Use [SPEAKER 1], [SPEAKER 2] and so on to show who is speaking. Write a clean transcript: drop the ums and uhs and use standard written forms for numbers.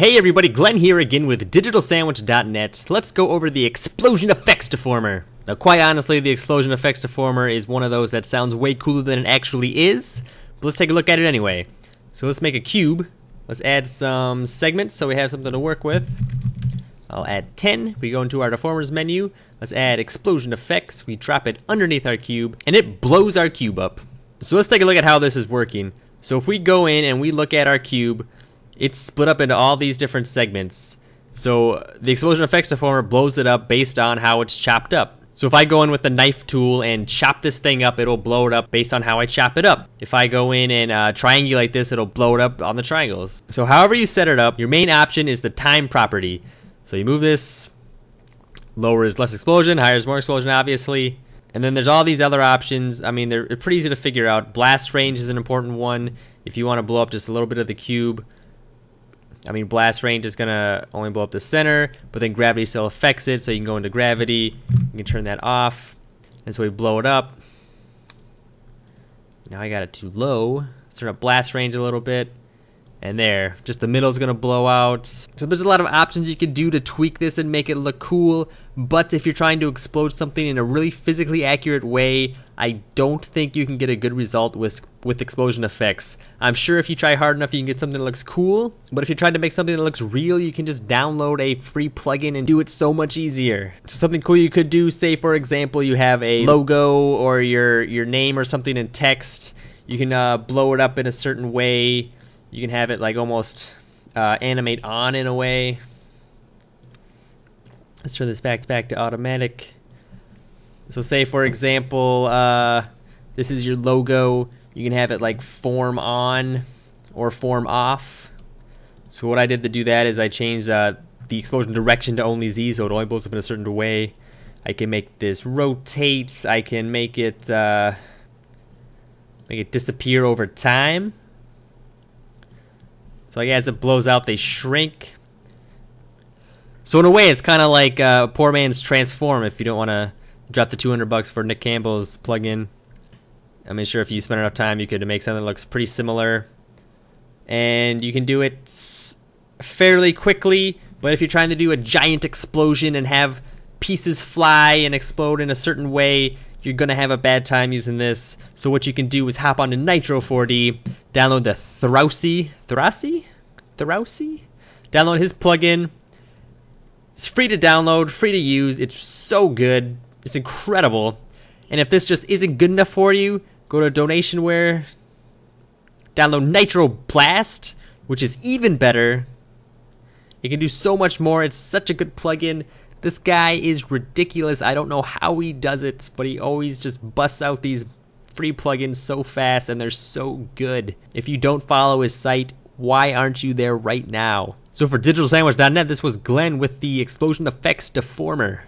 [SPEAKER 1] Hey everybody, Glenn here again with DigitalSandwich.net. Let's go over the Explosion FX Deformer. Now quite honestly, the Explosion FX Deformer is one of those that sounds way cooler than it actually is, but let's take a look at it anyway. So let's make a cube. Let's add some segments so we have something to work with. I'll add 10. We go into our Deformers menu. Let's add Explosion Effects. We drop it underneath our cube, and it blows our cube up. So let's take a look at how this is working. So if we go in and we look at our cube, it's split up into all these different segments. So the Explosion FX Deformer blows it up based on how it's chopped up. So if I go in with the knife tool and chop this thing up, it'll blow it up based on how I chop it up. If I go in and triangulate this, it'll blow it up on the triangles. So however you set it up, your main option is the time property. So you move this, lower is less explosion, higher is more explosion, obviously. And then there's all these other options. I mean, they're pretty easy to figure out. Blast range is an important one if you want to blow up just a little bit of the cube. I mean, blast range is gonna only blow up the center, but then gravity still affects it, so you can go into gravity, you can turn that off, and so we blow it up. Now I got it too low. Let's turn up blast range a little bit, and there, just the middle is gonna blow out. So there's a lot of options you can do to tweak this and make it look cool, but if you're trying to explode something in a really physically accurate way, I don't think you can get a good result with explosion effects. I'm sure if you try hard enough you can get something that looks cool, but if you're trying to make something that looks real, you can just download a free plugin and do it so much easier. So something cool you could do, say for example you have a logo or your name or something in text, you can blow it up in a certain way. You can have it like almost animate on in a way. Let's turn this back to automatic. So say for example, this is your logo. You can have it like form on or form off. So what I did to do that is I changed the explosion direction to only Z, so it only blows up in a certain way. I can make this rotate. I can make it disappear over time. So like as it blows out, they shrink. So in a way, it's kind of like poor man's Transform if you don't want to drop the $200 for Nick Campbell's plugin. I mean, sure, if you spend enough time, you could make something that looks pretty similar. And you can do it fairly quickly, but if you're trying to do a giant explosion and have pieces fly and explode in a certain way, you're going to have a bad time using this. So what you can do is hop onto Nitro 4D, download the Thrausi? Download his plugin. It's free to download, free to use. It's so good. It's incredible. And if this just isn't good enough for you, go to Donationware, download Nitro Blast, which is even better. It can do so much more. It's such a good plugin. This guy is ridiculous. I don't know how he does it, but he always just busts out these free plugins so fast, and they're so good. If you don't follow his site, why aren't you there right now? So for DigitalSandwich.net, this was Glenn with the Explosion FX Deformer.